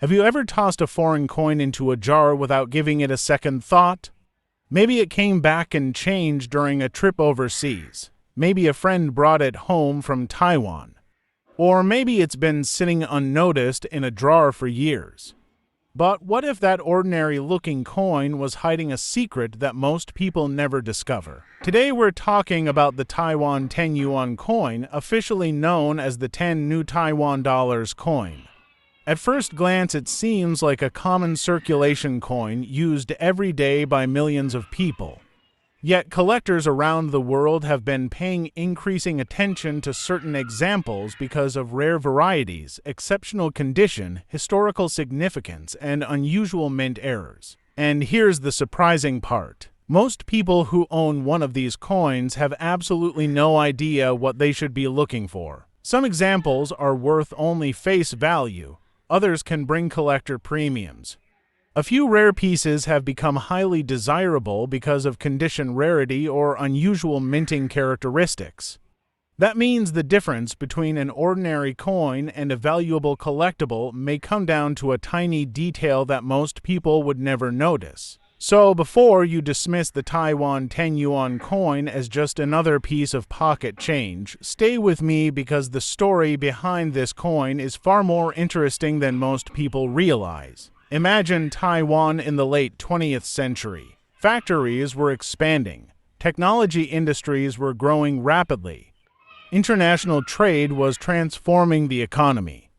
Have you ever tossed a foreign coin into a jar without giving it a second thought? Maybe it came back and changed during a trip overseas. Maybe a friend brought it home from Taiwan. Or maybe it's been sitting unnoticed in a drawer for years. But what if that ordinary-looking coin was hiding a secret that most people never discover? Today we're talking about the Taiwan 10 Yuan coin, officially known as the 10 new Taiwan Dollars coin. At first glance, it seems like a common circulation coin used every day by millions of people. Yet collectors around the world have been paying increasing attention to certain examples because of rare varieties, exceptional condition, historical significance, and unusual mint errors. And here's the surprising part. Most people who own one of these coins have absolutely no idea what they should be looking for. Some examples are worth only face value. Others can bring collector premiums. A few rare pieces have become highly desirable because of condition rarity or unusual minting characteristics. That means the difference between an ordinary coin and a valuable collectible may come down to a tiny detail that most people would never notice. So before you dismiss the Taiwan 10 Yuan coin as just another piece of pocket change, stay with me because the story behind this coin is far more interesting than most people realize. Imagine Taiwan in the late 20th century. Factories were expanding. Technology industries were growing rapidly. International trade was transforming the economy.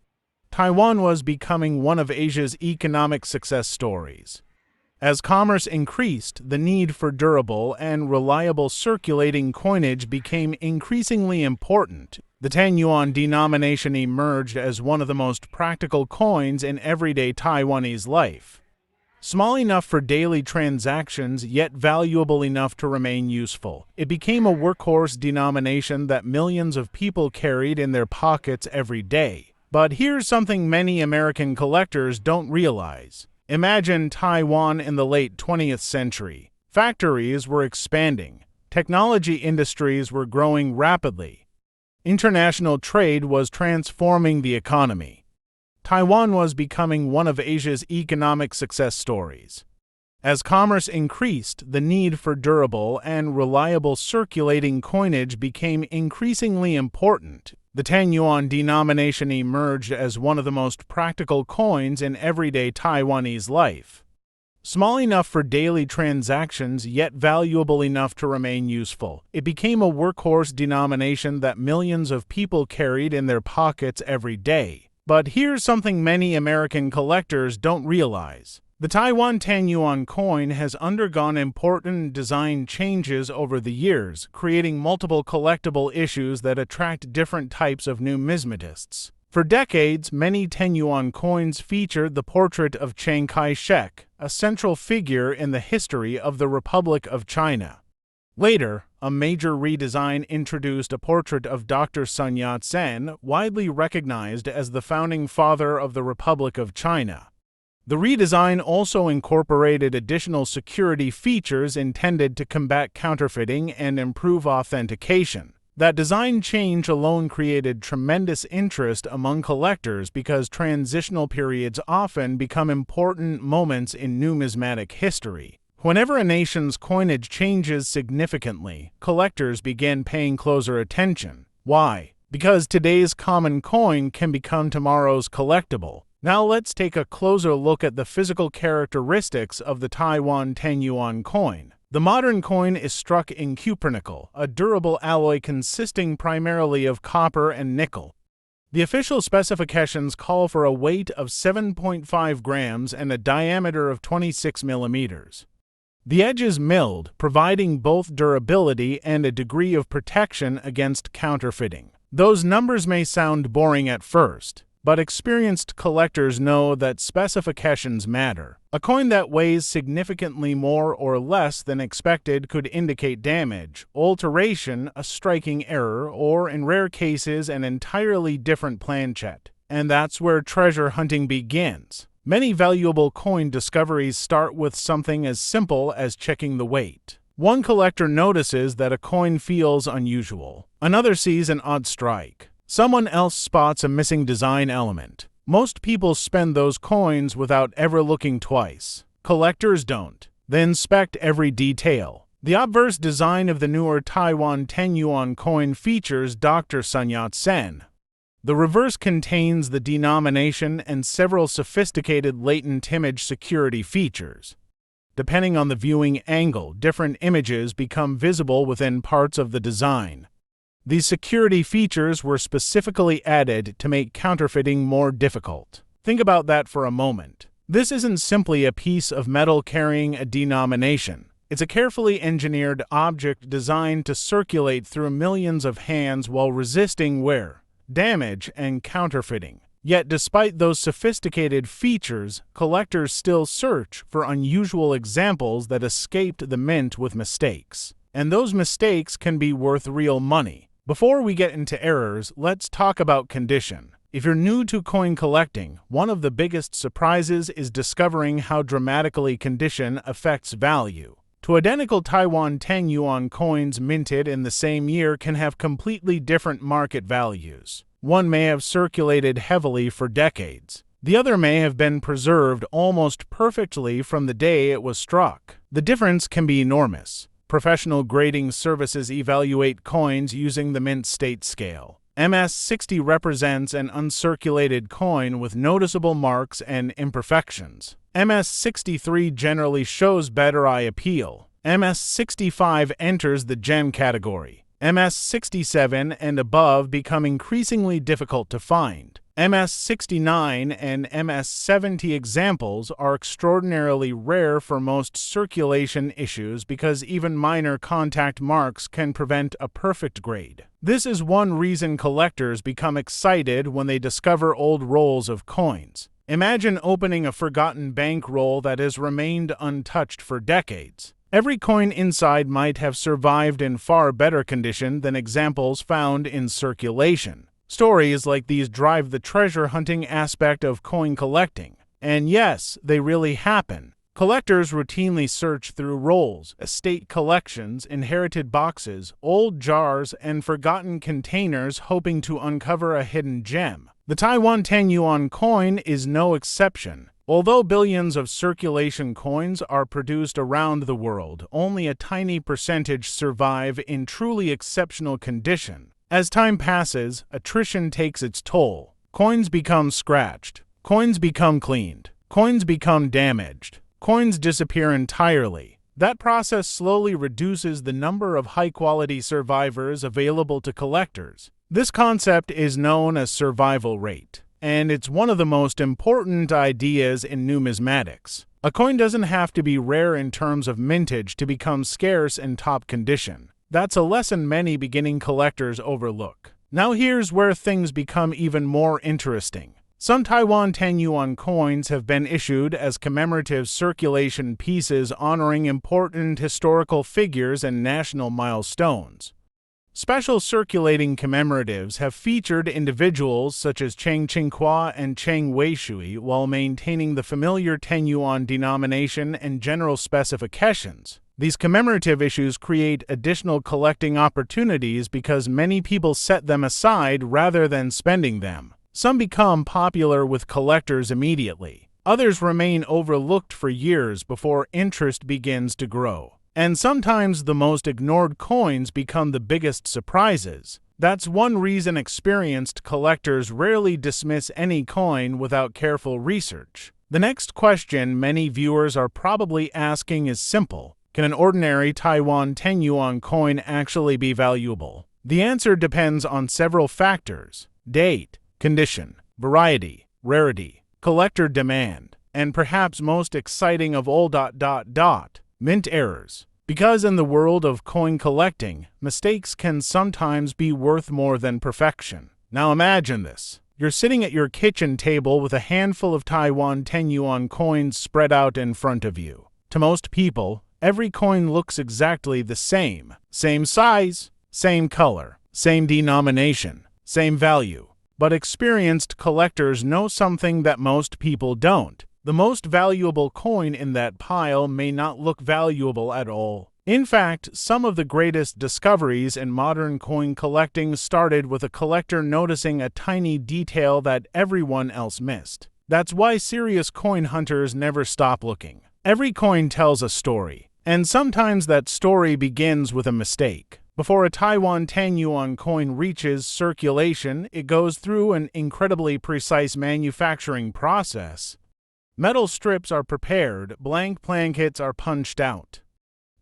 Taiwan was becoming one of Asia's economic success stories. As commerce increased, the need for durable and reliable circulating coinage became increasingly important. The 10 yuan denomination emerged as one of the most practical coins in everyday Taiwanese life. Small enough for daily transactions, yet valuable enough to remain useful, it became a workhorse denomination that millions of people carried in their pockets every day. But here's something many American collectors don't realize. Imagine Taiwan in the late 20th century. Factories were expanding. Technology industries were growing rapidly. International trade was transforming the economy. Taiwan was becoming one of Asia's economic success stories. As commerce increased, the need for durable and reliable circulating coinage became increasingly important. The 10 yuan denomination emerged as one of the most practical coins in everyday Taiwanese life. Small enough for daily transactions, yet valuable enough to remain useful, it became a workhorse denomination that millions of people carried in their pockets every day. But here's something many American collectors don't realize. The Taiwan 10 yuan coin has undergone important design changes over the years, creating multiple collectible issues that attract different types of numismatists. For decades, many 10 yuan coins featured the portrait of Chiang Kai-shek, a central figure in the history of the Republic of China. Later, a major redesign introduced a portrait of Dr. Sun Yat-sen, widely recognized as the founding father of the Republic of China. The redesign also incorporated additional security features intended to combat counterfeiting and improve authentication. That design change alone created tremendous interest among collectors because transitional periods often become important moments in numismatic history. Whenever a nation's coinage changes significantly, collectors begin paying closer attention. Why? Because today's common coin can become tomorrow's collectible. Now let's take a closer look at the physical characteristics of the Taiwan 10 yuan coin. The modern coin is struck in cupronickel, a durable alloy consisting primarily of copper and nickel. The official specifications call for a weight of 7.5 grams and a diameter of 26 millimeters. The edge is milled, providing both durability and a degree of protection against counterfeiting. Those numbers may sound boring at first, but experienced collectors know that specifications matter. A coin that weighs significantly more or less than expected could indicate damage, alteration, a striking error, or in rare cases an entirely different planchet. And that's where treasure hunting begins. Many valuable coin discoveries start with something as simple as checking the weight. One collector notices that a coin feels unusual. Another sees an odd strike. Someone else spots a missing design element. Most people spend those coins without ever looking twice. Collectors don't. They inspect every detail. The obverse design of the newer Taiwan 10 Yuan coin features Dr. Sun Yat-sen. The reverse contains the denomination and several sophisticated latent image security features. Depending on the viewing angle, different images become visible within parts of the design. These security features were specifically added to make counterfeiting more difficult. Think about that for a moment. This isn't simply a piece of metal carrying a denomination. It's a carefully engineered object designed to circulate through millions of hands while resisting wear, damage, and counterfeiting. Yet despite those sophisticated features, collectors still search for unusual examples that escaped the mint with mistakes. And those mistakes can be worth real money. Before we get into errors, let's talk about condition. If you're new to coin collecting, one of the biggest surprises is discovering how dramatically condition affects value. Two identical Taiwan 10 Yuan coins minted in the same year can have completely different market values. One may have circulated heavily for decades. The other may have been preserved almost perfectly from the day it was struck. The difference can be enormous. Professional grading services evaluate coins using the mint state scale. MS-60 represents an uncirculated coin with noticeable marks and imperfections. MS-63 generally shows better eye appeal. MS-65 enters the gem category. MS-67 and above become increasingly difficult to find. MS-69 and MS-70 examples are extraordinarily rare for most circulation issues because even minor contact marks can prevent a perfect grade. This is one reason collectors become excited when they discover old rolls of coins. Imagine opening a forgotten bankroll that has remained untouched for decades. Every coin inside might have survived in far better condition than examples found in circulation. Stories like these drive the treasure hunting aspect of coin collecting. And yes, they really happen. Collectors routinely search through rolls, estate collections, inherited boxes, old jars, and forgotten containers hoping to uncover a hidden gem. The Taiwan 10 Yuan coin is no exception. Although billions of circulation coins are produced around the world, only a tiny percentage survive in truly exceptional condition. As time passes, attrition takes its toll. Coins become scratched. Coins become cleaned. Coins become damaged. Coins disappear entirely. That process slowly reduces the number of high-quality survivors available to collectors. This concept is known as survival rate, and it's one of the most important ideas in numismatics. A coin doesn't have to be rare in terms of mintage to become scarce in top condition. That's a lesson many beginning collectors overlook. Now here's where things become even more interesting. Some Taiwan 10 Yuan coins have been issued as commemorative circulation pieces honoring important historical figures and national milestones. Special circulating commemoratives have featured individuals such as Cheng Qinghua and Cheng Weishui while maintaining the familiar 10 Yuan denomination and general specifications. These commemorative issues create additional collecting opportunities because many people set them aside rather than spending them. Some become popular with collectors immediately. Others remain overlooked for years before interest begins to grow. And sometimes the most ignored coins become the biggest surprises. That's one reason experienced collectors rarely dismiss any coin without careful research. The next question many viewers are probably asking is simple. Can an ordinary Taiwan 10 Yuan coin actually be valuable? The answer depends on several factors: date, condition, variety, rarity, collector demand, and perhaps most exciting of all, mint errors. Because in the world of coin collecting, mistakes can sometimes be worth more than perfection. Now imagine this. You're sitting at your kitchen table with a handful of Taiwan 10 Yuan coins spread out in front of you. To most people, every coin looks exactly the same. Same size, same color, same denomination, same value. But experienced collectors know something that most people don't. The most valuable coin in that pile may not look valuable at all. In fact, some of the greatest discoveries in modern coin collecting started with a collector noticing a tiny detail that everyone else missed. That's why serious coin hunters never stop looking. Every coin tells a story, and sometimes that story begins with a mistake. Before a Taiwan 10 Yuan coin reaches circulation, it goes through an incredibly precise manufacturing process. Metal strips are prepared, blank plankets are punched out.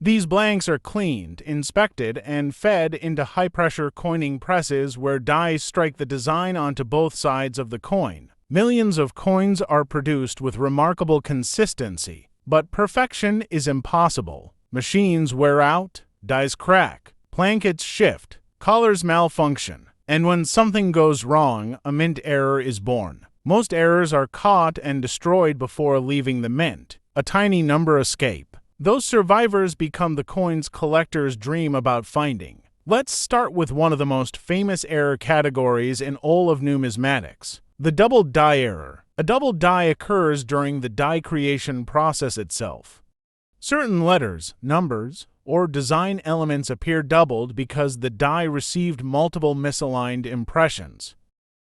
These blanks are cleaned, inspected, and fed into high-pressure coining presses where die strike the design onto both sides of the coin. Millions of coins are produced with remarkable consistency, but perfection is impossible. Machines wear out, dies crack, plankets shift, collars malfunction, and when something goes wrong, a mint error is born. Most errors are caught and destroyed before leaving the mint. A tiny number escape. Those survivors become the coins collectors dream about finding. Let's start with one of the most famous error categories in all of numismatics, the double die error. A double die occurs during the die creation process itself. Certain letters, numbers, or design elements appear doubled because the die received multiple misaligned impressions.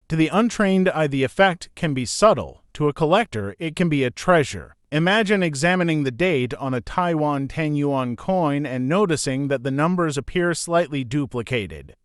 To the untrained eye, the effect can be subtle. To a collector, it can be a treasure. Imagine examining the date on a Taiwan 10 Yuan coin and noticing that the numbers appear slightly duplicated.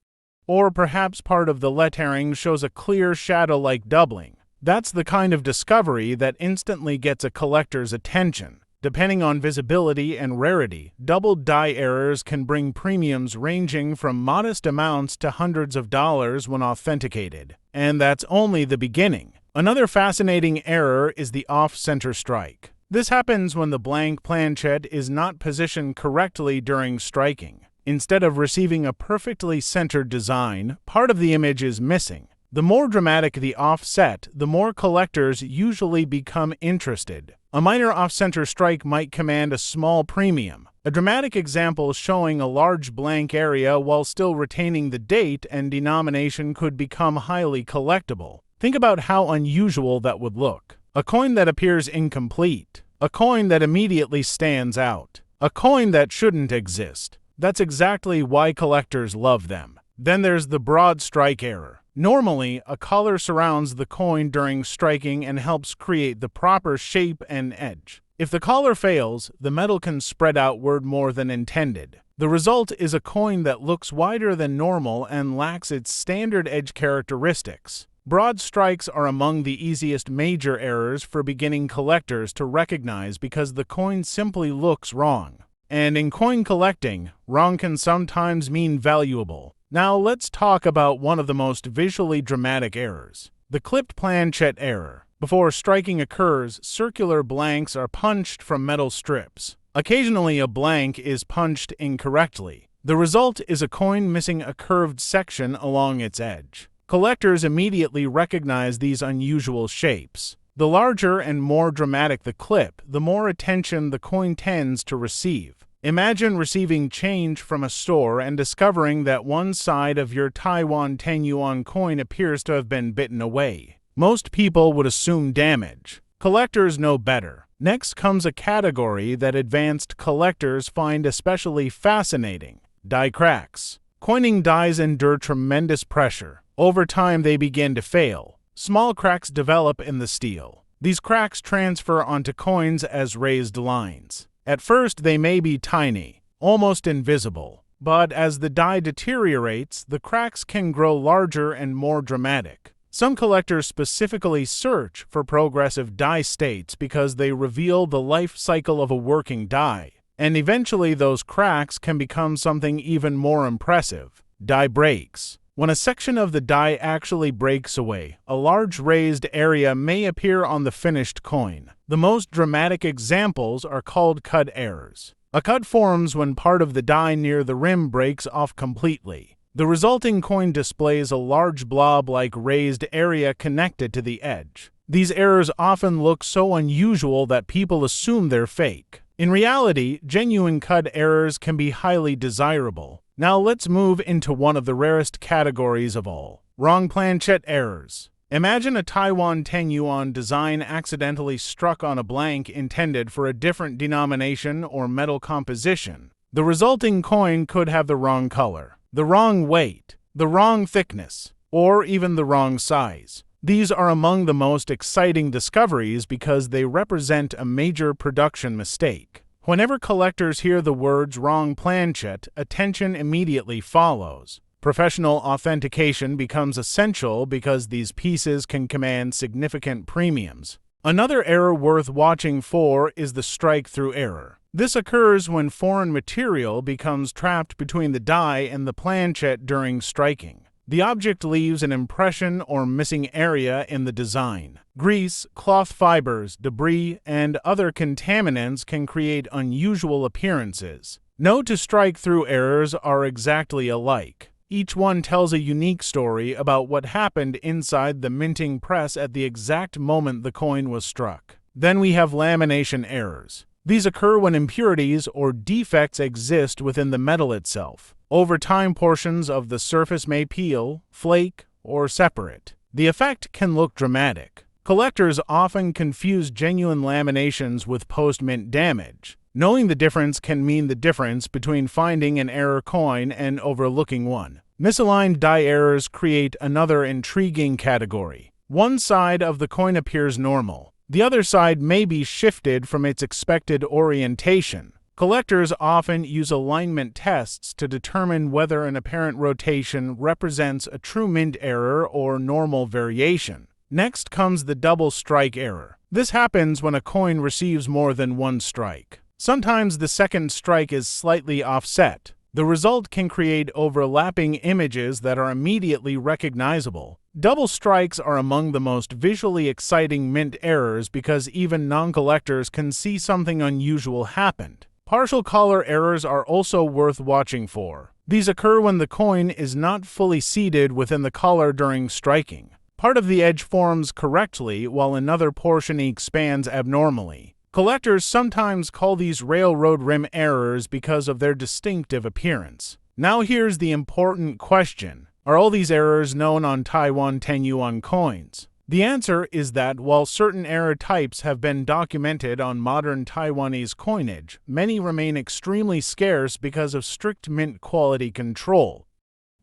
Or perhaps part of the lettering shows a clear shadow-like doubling. That's the kind of discovery that instantly gets a collector's attention. Depending on visibility and rarity, double die errors can bring premiums ranging from modest amounts to hundreds of dollars when authenticated. And that's only the beginning. Another fascinating error is the off-center strike. This happens when the blank planchet is not positioned correctly during striking. Instead of receiving a perfectly centered design, part of the image is missing. The more dramatic the offset, the more collectors usually become interested. A minor off-center strike might command a small premium. A dramatic example showing a large blank area while still retaining the date and denomination could become highly collectible. Think about how unusual that would look. A coin that appears incomplete. A coin that immediately stands out. A coin that shouldn't exist. That's exactly why collectors love them. Then there's the Broadstrike error. Normally, a collar surrounds the coin during striking and helps create the proper shape and edge. If the collar fails, the metal can spread outward more than intended. The result is a coin that looks wider than normal and lacks its standard edge characteristics. Broad strikes are among the easiest major errors for beginning collectors to recognize because the coin simply looks wrong. And in coin collecting, wrong can sometimes mean valuable. Now let's talk about one of the most visually dramatic errors, the clipped planchet error. Before striking occurs, circular blanks are punched from metal strips. Occasionally, a blank is punched incorrectly. The result is a coin missing a curved section along its edge. Collectors immediately recognize these unusual shapes. The larger and more dramatic the clip, the more attention the coin tends to receive. Imagine receiving change from a store and discovering that one side of your Taiwan 10 Yuan coin appears to have been bitten away. Most people would assume damage. Collectors know better. Next comes a category that advanced collectors find especially fascinating: die cracks. Coining dies endure tremendous pressure. Over time, they begin to fail. Small cracks develop in the steel. These cracks transfer onto coins as raised lines. At first, they may be tiny, almost invisible. But as the die deteriorates, the cracks can grow larger and more dramatic. Some collectors specifically search for progressive die states because they reveal the life cycle of a working die. And eventually, those cracks can become something even more impressive: die breaks. When a section of the die actually breaks away, a large raised area may appear on the finished coin. The most dramatic examples are called cut errors. A cut forms when part of the die near the rim breaks off completely. The resulting coin displays a large blob-like raised area connected to the edge. These errors often look so unusual that people assume they're fake. In reality, genuine cut errors can be highly desirable. Now let's move into one of the rarest categories of all: wrong planchet errors. Imagine a Taiwan 10 Yuan design accidentally struck on a blank intended for a different denomination or metal composition. The resulting coin could have the wrong color, the wrong weight, the wrong thickness, or even the wrong size. These are among the most exciting discoveries because they represent a major production mistake. Whenever collectors hear the words wrong planchet, attention immediately follows. Professional authentication becomes essential because these pieces can command significant premiums. Another error worth watching for is the strike-through error. This occurs when foreign material becomes trapped between the die and the planchet during striking. The object leaves an impression or missing area in the design. Grease, cloth fibers, debris, and other contaminants can create unusual appearances. No two strike-through errors are exactly alike. Each one tells a unique story about what happened inside the minting press at the exact moment the coin was struck. Then we have lamination errors. These occur when impurities or defects exist within the metal itself. Over time, portions of the surface may peel, flake, or separate. The effect can look dramatic. Collectors often confuse genuine laminations with post-mint damage. Knowing the difference can mean the difference between finding an error coin and overlooking one. Misaligned die errors create another intriguing category. One side of the coin appears normal. The other side may be shifted from its expected orientation. Collectors often use alignment tests to determine whether an apparent rotation represents a true mint error or normal variation. Next comes the double strike error. This happens when a coin receives more than one strike. Sometimes the second strike is slightly offset. The result can create overlapping images that are immediately recognizable. Double strikes are among the most visually exciting mint errors because even non-collectors can see something unusual happened. Partial color errors are also worth watching for. These occur when the coin is not fully seated within the collar during striking. Part of the edge forms correctly while another portion expands abnormally. Collectors sometimes call these railroad rim errors because of their distinctive appearance. Now here's the important question. Are all these errors known on Taiwan 10 Yuan coins? The answer is that while certain error types have been documented on modern Taiwanese coinage, many remain extremely scarce because of strict mint quality control.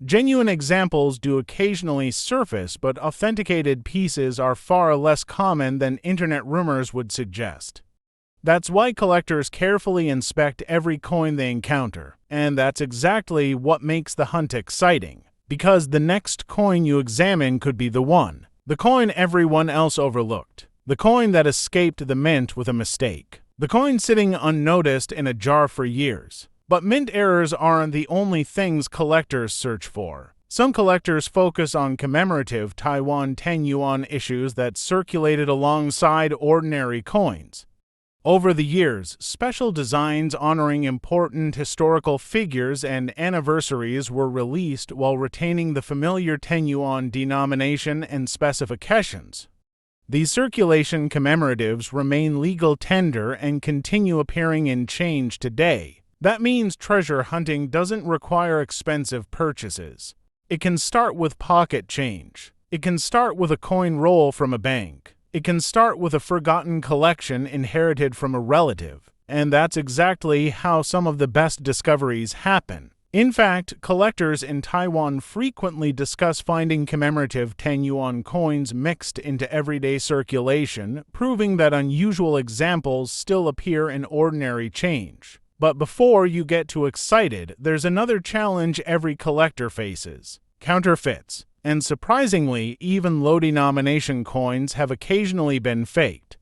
Genuine examples do occasionally surface, but authenticated pieces are far less common than internet rumors would suggest. That's why collectors carefully inspect every coin they encounter, and that's exactly what makes the hunt exciting, because the next coin you examine could be the one. The coin everyone else overlooked. The coin that escaped the mint with a mistake. The coin sitting unnoticed in a jar for years. But mint errors aren't the only things collectors search for. Some collectors focus on commemorative Taiwan 10 Yuan issues that circulated alongside ordinary coins. Over the years, special designs honoring important historical figures and anniversaries were released while retaining the familiar 10 Yuan denomination and specifications. These circulation commemoratives remain legal tender and continue appearing in change today. That means treasure hunting doesn't require expensive purchases. It can start with pocket change. It can start with a coin roll from a bank. It can start with a forgotten collection inherited from a relative, and that's exactly how some of the best discoveries happen. In fact, collectors in Taiwan frequently discuss finding commemorative 10 Yuan coins mixed into everyday circulation, proving that unusual examples still appear in ordinary change. But before you get too excited, there's another challenge every collector faces: counterfeits. And surprisingly, even low-denomination coins have occasionally been faked.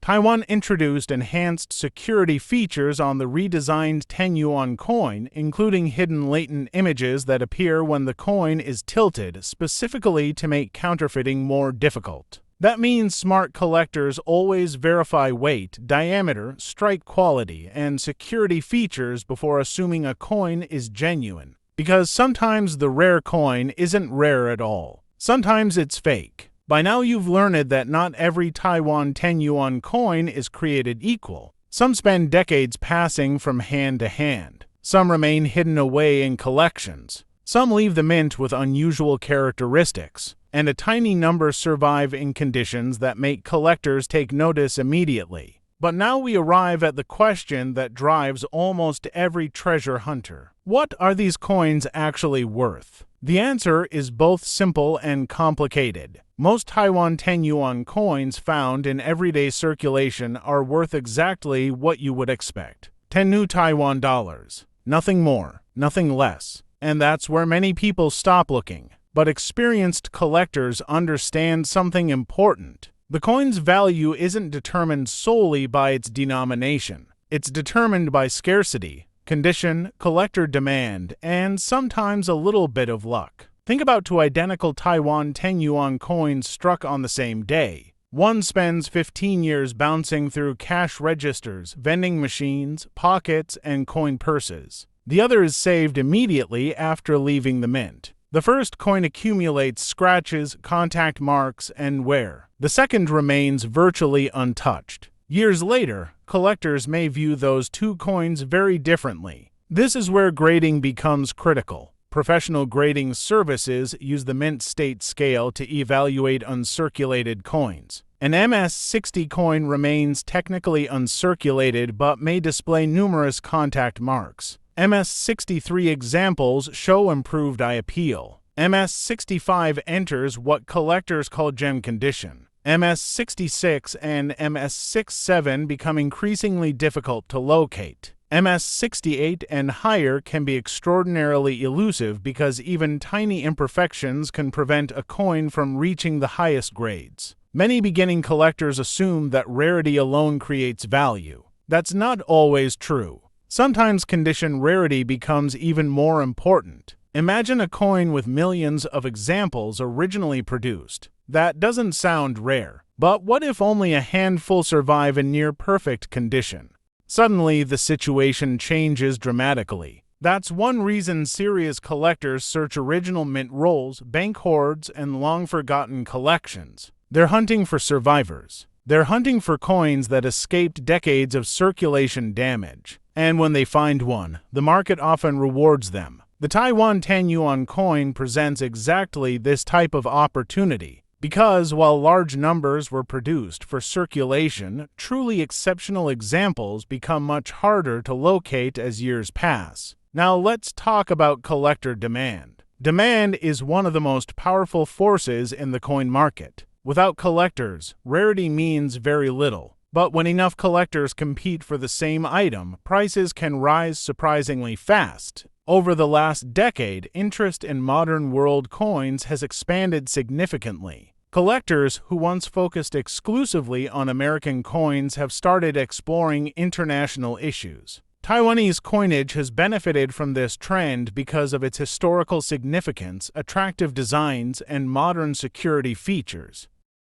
Taiwan introduced enhanced security features on the redesigned 10 Yuan coin, including hidden latent images that appear when the coin is tilted, specifically to make counterfeiting more difficult. That means smart collectors always verify weight, diameter, strike quality, and security features before assuming a coin is genuine. Because sometimes the rare coin isn't rare at all. Sometimes it's fake. By now you've learned that not every Taiwan 10 Yuan coin is created equal. Some spend decades passing from hand to hand. Some remain hidden away in collections. Some leave the mint with unusual characteristics. And a tiny number survive in conditions that make collectors take notice immediately. But now we arrive at the question that drives almost every treasure hunter. What are these coins actually worth? The answer is both simple and complicated. Most Taiwan 10 yuan coins found in everyday circulation are worth exactly what you would expect. 10 new Taiwan dollars. Nothing more, nothing less. And that's where many people stop looking. But experienced collectors understand something important. The coin's value isn't determined solely by its denomination. It's determined by scarcity, condition, collector demand, and sometimes a little bit of luck. Think about two identical Taiwan 10 yuan coins struck on the same day. One spends 15 years bouncing through cash registers, vending machines, pockets, and coin purses. The other is saved immediately after leaving the mint. The first coin accumulates scratches, contact marks, and wear. The second remains virtually untouched. Years later, collectors may view those two coins very differently. This is where grading becomes critical. Professional grading services use the mint state scale to evaluate uncirculated coins. An MS-60 coin remains technically uncirculated but may display numerous contact marks. MS-63 examples show improved eye appeal. MS-65 enters what collectors call gem condition. MS-66 and MS-67 become increasingly difficult to locate. MS-68 and higher can be extraordinarily elusive because even tiny imperfections can prevent a coin from reaching the highest grades. Many beginning collectors assume that rarity alone creates value. That's not always true. Sometimes condition rarity becomes even more important. Imagine a coin with millions of examples originally produced. That doesn't sound rare. But what if only a handful survive in near-perfect condition? Suddenly, the situation changes dramatically. That's one reason serious collectors search original mint rolls, bank hoards, and long-forgotten collections. They're hunting for survivors. They're hunting for coins that escaped decades of circulation damage. And when they find one, the market often rewards them. The Taiwan 10 yuan coin presents exactly this type of opportunity. Because while large numbers were produced for circulation, truly exceptional examples become much harder to locate as years pass. Now let's talk about collector demand. Demand is one of the most powerful forces in the coin market. Without collectors, rarity means very little. But when enough collectors compete for the same item, prices can rise surprisingly fast. Over the last decade, interest in modern world coins has expanded significantly. Collectors who once focused exclusively on American coins have started exploring international issues. Taiwanese coinage has benefited from this trend because of its historical significance, attractive designs, and modern security features.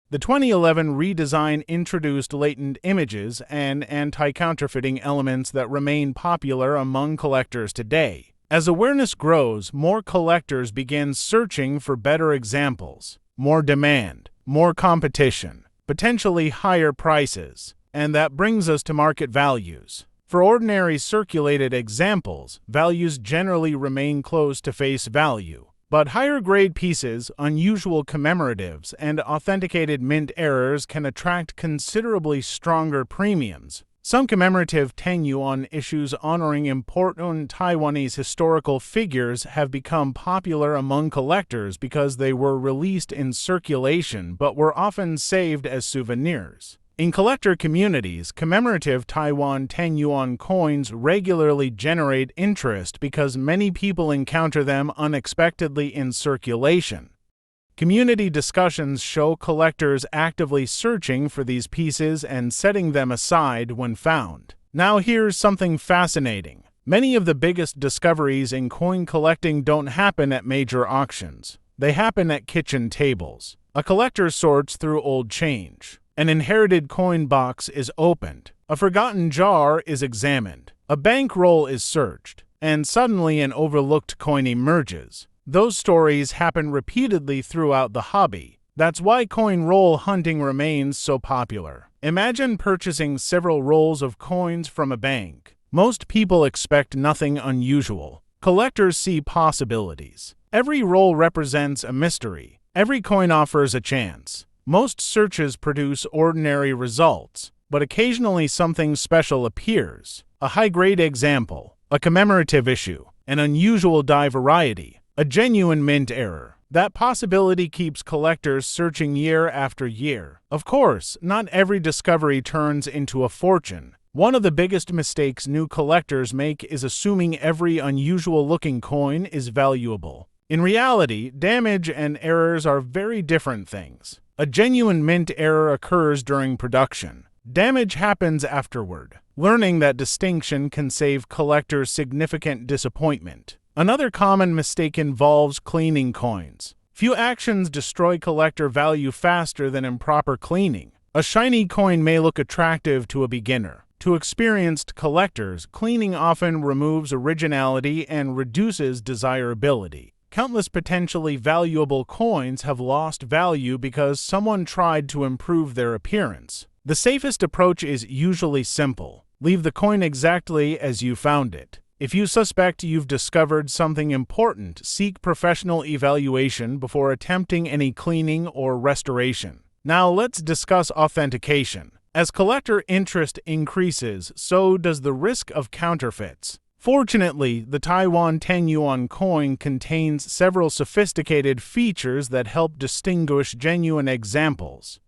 The 2011 redesign introduced latent images and anti-counterfeiting elements that remain popular among collectors today. As awareness grows, more collectors begin searching for better examples, more demand, more competition, potentially higher prices, and that brings us to market values. For ordinary circulated examples, values generally remain close to face value. But higher-grade pieces, unusual commemoratives, and authenticated mint errors can attract considerably stronger premiums. Some commemorative 10 yuan issues honoring important Taiwanese historical figures have become popular among collectors because they were released in circulation but were often saved as souvenirs. In collector communities, commemorative Taiwan 10 yuan coins regularly generate interest because many people encounter them unexpectedly in circulation. Community discussions show collectors actively searching for these pieces and setting them aside when found. Now here's something fascinating. Many of the biggest discoveries in coin collecting don't happen at major auctions. They happen at kitchen tables. A collector sorts through old change. An inherited coin box is opened. A forgotten jar is examined. A bankroll is searched. And suddenly an overlooked coin emerges. Those stories happen repeatedly throughout the hobby. That's why coin roll hunting remains so popular. Imagine purchasing several rolls of coins from a bank. Most people expect nothing unusual. Collectors see possibilities. Every roll represents a mystery. Every coin offers a chance. Most searches produce ordinary results. but occasionally something special appears. A high-grade example, a commemorative issue, an unusual die variety, a genuine mint error. That possibility keeps collectors searching year after year. Of course, not every discovery turns into a fortune. One of the biggest mistakes new collectors make is assuming every unusual-looking coin is valuable. In reality, damage and errors are very different things. A genuine mint error occurs during production. Damage happens afterward. Learning that distinction can save collectors significant disappointment. Another common mistake involves cleaning coins. Few actions destroy collector value faster than improper cleaning. A shiny coin may look attractive to a beginner. To experienced collectors, cleaning often removes originality and reduces desirability. Countless potentially valuable coins have lost value because someone tried to improve their appearance. The safest approach is usually simple. Leave the coin exactly as you found it. If you suspect you've discovered something important, seek professional evaluation before attempting any cleaning or restoration. Now let's discuss authentication. As collector interest increases, so does the risk of counterfeits. Fortunately, the Taiwan 10 Yuan coin contains several sophisticated features that help distinguish genuine examples.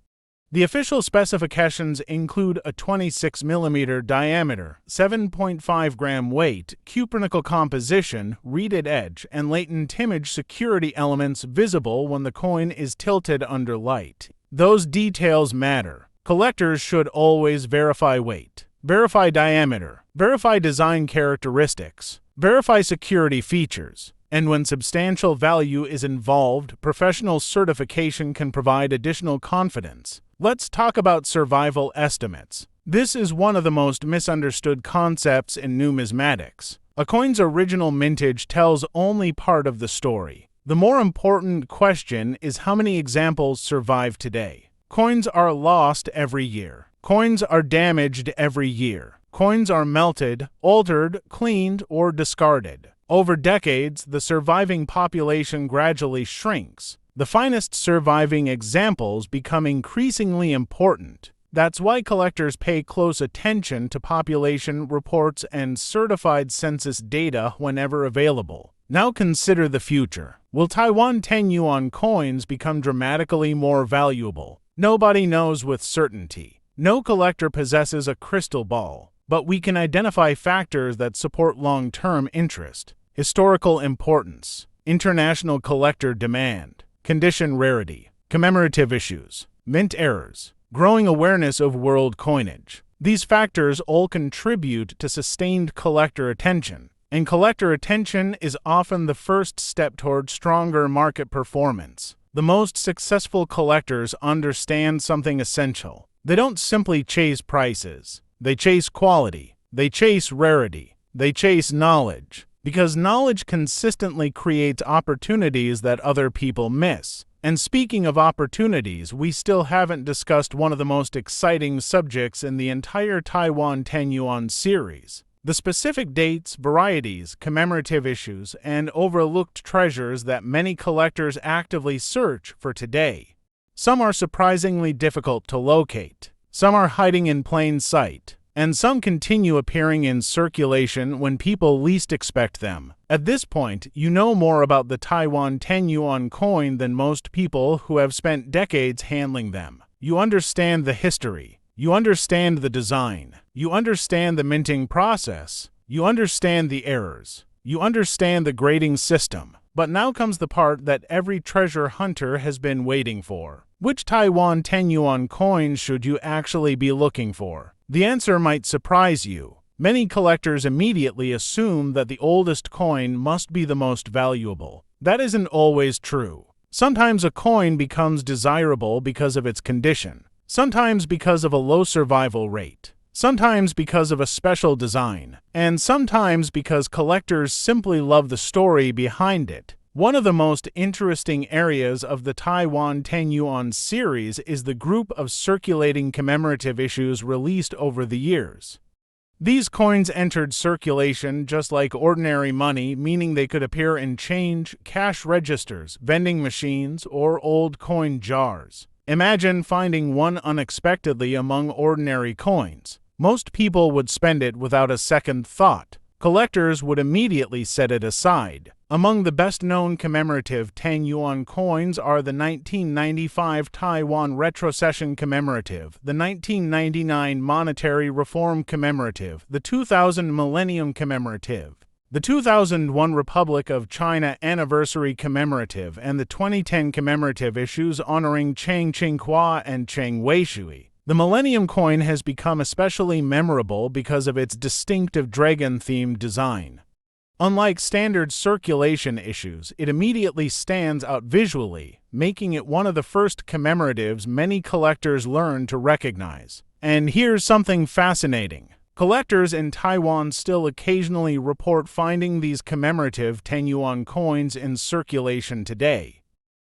The official specifications include a 26mm diameter, 7.5 gram weight, cupronickel composition, reeded edge, and latent image security elements visible when the coin is tilted under light. Those details matter. Collectors should always verify weight, verify diameter, verify design characteristics, verify security features. And when substantial value is involved, professional certification can provide additional confidence. Let's talk about survival estimates. This is one of the most misunderstood concepts in numismatics. A coin's original mintage tells only part of the story. The more important question is how many examples survive today. Coins are lost every year. Coins are damaged every year. Coins are melted, altered, cleaned, or discarded. Over decades, the surviving population gradually shrinks. The finest surviving examples become increasingly important. That's why collectors pay close attention to population reports and certified census data whenever available. Now consider the future. Will Taiwan 10 Yuan coins become dramatically more valuable? Nobody knows with certainty. No collector possesses a crystal ball, but we can identify factors that support long-term interest. Historical importance, international collector demand, condition rarity, commemorative issues, mint errors, growing awareness of world coinage. These factors all contribute to sustained collector attention, and collector attention is often the first step toward stronger market performance. The most successful collectors understand something essential. They don't simply chase prices. They chase quality. They chase rarity. They chase knowledge. Because knowledge consistently creates opportunities that other people miss. And speaking of opportunities, we still haven't discussed one of the most exciting subjects in the entire Taiwan 10 Yuan series. The specific dates, varieties, commemorative issues, and overlooked treasures that many collectors actively search for today. Some are surprisingly difficult to locate. Some are hiding in plain sight. And some continue appearing in circulation when people least expect them. At this point, you know more about the Taiwan 10 Yuan coin than most people who have spent decades handling them. You understand the history. You understand the design. You understand the minting process. You understand the errors. You understand the grading system. But now comes the part that every treasure hunter has been waiting for. Which Taiwan 10 Yuan coin should you actually be looking for? The answer might surprise you. Many collectors immediately assume that the oldest coin must be the most valuable. That isn't always true. Sometimes a coin becomes desirable because of its condition. Sometimes because of a low survival rate. Sometimes because of a special design. And sometimes because collectors simply love the story behind it. One of the most interesting areas of the Taiwan 10 Yuan series is the group of circulating commemorative issues released over the years. These coins entered circulation just like ordinary money, meaning they could appear in change, cash registers, vending machines, or old coin jars. Imagine finding one unexpectedly among ordinary coins. Most people would spend it without a second thought. Collectors would immediately set it aside. Among the best-known commemorative 10 Yuan coins are the 1995 Taiwan Retrocession Commemorative, the 1999 Monetary Reform Commemorative, the 2000 Millennium Commemorative, the 2001 Republic of China Anniversary Commemorative, and the 2010 commemorative issues honoring Chang Qinghua and Chang Weishui. The Millennium coin has become especially memorable because of its distinctive dragon-themed design. Unlike standard circulation issues, it immediately stands out visually, making it one of the first commemoratives many collectors learn to recognize. And here's something fascinating. Collectors in Taiwan still occasionally report finding these commemorative 10 Yuan coins in circulation today.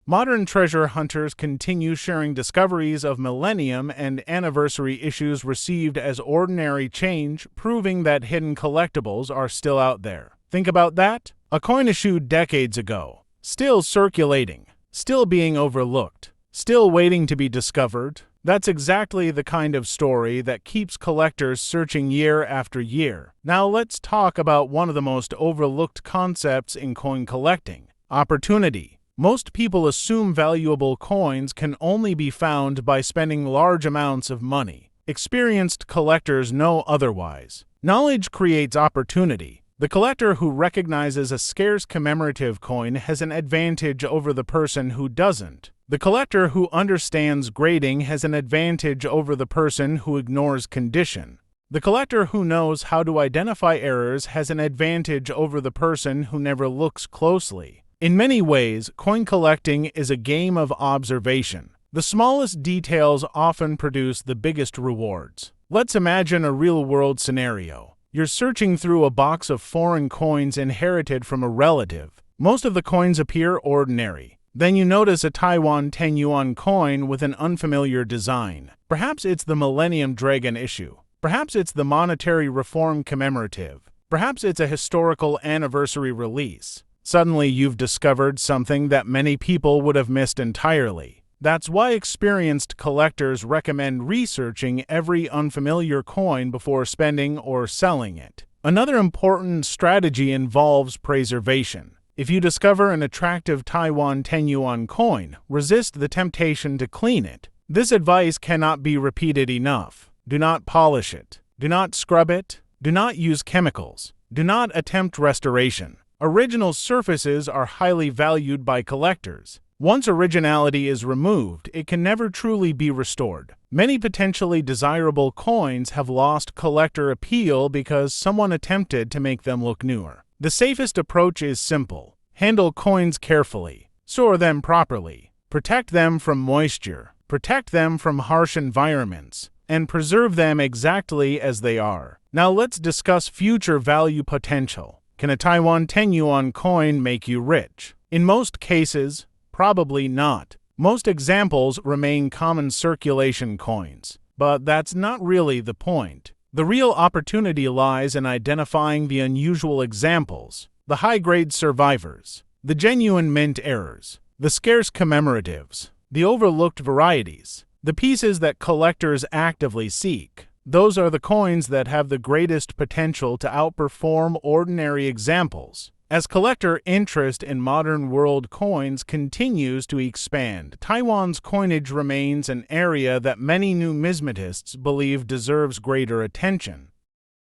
Modern treasure hunters continue sharing discoveries of millennium and anniversary issues received as ordinary change, proving that hidden collectibles are still out there. Think about that? A coin issued decades ago, still circulating, still being overlooked, still waiting to be discovered. That's exactly the kind of story that keeps collectors searching year after year. Now let's talk about one of the most overlooked concepts in coin collecting: opportunity. Most people assume valuable coins can only be found by spending large amounts of money. Experienced collectors know otherwise. Knowledge creates opportunity. The collector who recognizes a scarce commemorative coin has an advantage over the person who doesn't. The collector who understands grading has an advantage over the person who ignores condition. The collector who knows how to identify errors has an advantage over the person who never looks closely. In many ways, coin collecting is a game of observation. The smallest details often produce the biggest rewards. Let's imagine a real-world scenario. You're searching through a box of foreign coins inherited from a relative. Most of the coins appear ordinary. Then you notice a Taiwan 10 Yuan coin with an unfamiliar design. Perhaps it's the Millennium Dragon issue. Perhaps it's the Monetary Reform Commemorative. Perhaps it's a historical anniversary release. Suddenly you've discovered something that many people would have missed entirely. That's why experienced collectors recommend researching every unfamiliar coin before spending or selling it. Another important strategy involves preservation. If you discover an attractive Taiwan 10 Yuan coin, resist the temptation to clean it. This advice cannot be repeated enough. Do not polish it. Do not scrub it. Do not use chemicals. Do not attempt restoration. Original surfaces are highly valued by collectors. Once originality is removed, it can never truly be restored. Many potentially desirable coins have lost collector appeal because someone attempted to make them look newer. The safest approach is simple. Handle coins carefully. Store them properly. Protect them from moisture. Protect them from harsh environments. And preserve them exactly as they are. Now let's discuss future value potential. Can a Taiwan 10 Yuan coin make you rich? In most cases, probably not. Most examples remain common circulation coins. But that's not really the point. The real opportunity lies in identifying the unusual examples, the high-grade survivors, the genuine mint errors, the scarce commemoratives, the overlooked varieties, the pieces that collectors actively seek. Those are the coins that have the greatest potential to outperform ordinary examples. As collector interest in modern world coins continues to expand, Taiwan's coinage remains an area that many numismatists believe deserves greater attention.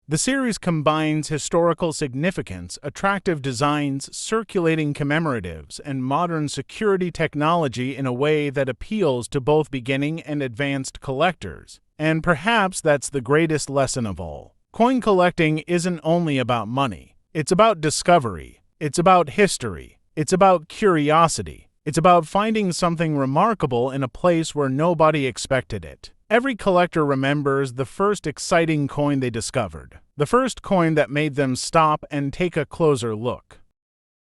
The series combines historical significance, attractive designs, circulating commemoratives, and modern security technology in a way that appeals to both beginning and advanced collectors. And perhaps that's the greatest lesson of all. Coin collecting isn't only about money. It's about discovery. It's about history. It's about curiosity. It's about finding something remarkable in a place where nobody expected it. Every collector remembers the first exciting coin they discovered. The first coin that made them stop and take a closer look.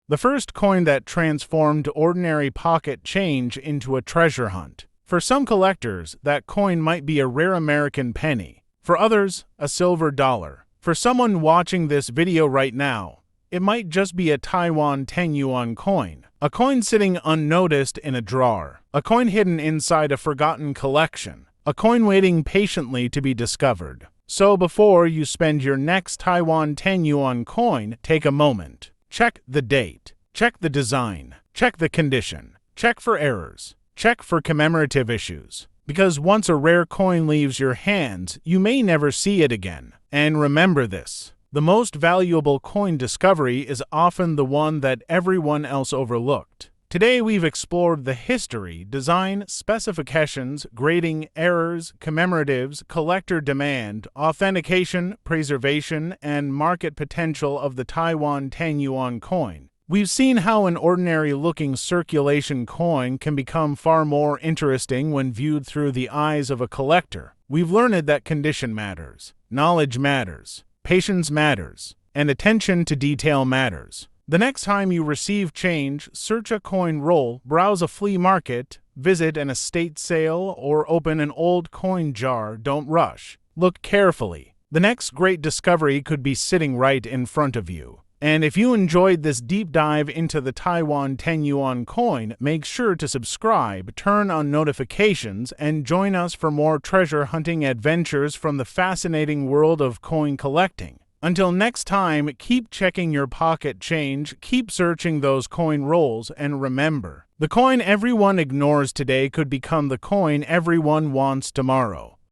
The first coin that transformed ordinary pocket change into a treasure hunt. For some collectors, that coin might be a rare American penny. For others, a silver dollar. For someone watching this video right now, It might just be a Taiwan 10 yuan coin, a coin sitting unnoticed in a drawer, a coin hidden inside a forgotten collection, a coin waiting patiently to be discovered. So before you spend your next Taiwan 10 yuan coin, take a moment. Check the date. Check the design. Check the condition. Check for errors. Check for commemorative issues. Because once a rare coin leaves your hands, you may never see it again. And remember this: the most valuable coin discovery is often the one that everyone else overlooked. Today we've explored the history, design, specifications, grading, errors, commemoratives, collector demand, authentication, preservation, and market potential of the Taiwan 10 yuan coin. We've seen how an ordinary-looking circulation coin can become far more interesting when viewed through the eyes of a collector. We've learned that condition matters, knowledge matters, patience matters, and attention to detail matters. The next time you receive change, search a coin roll, browse a flea market, visit an estate sale, or open an old coin jar, don't rush. Look carefully. The next great discovery could be sitting right in front of you. And if you enjoyed this deep dive into the Taiwan 10 yuan coin, make sure to subscribe, turn on notifications, and join us for more treasure hunting adventures from the fascinating world of coin collecting. Until next time, keep checking your pocket change, keep searching those coin rolls, and remember, the coin everyone ignores today could become the coin everyone wants tomorrow.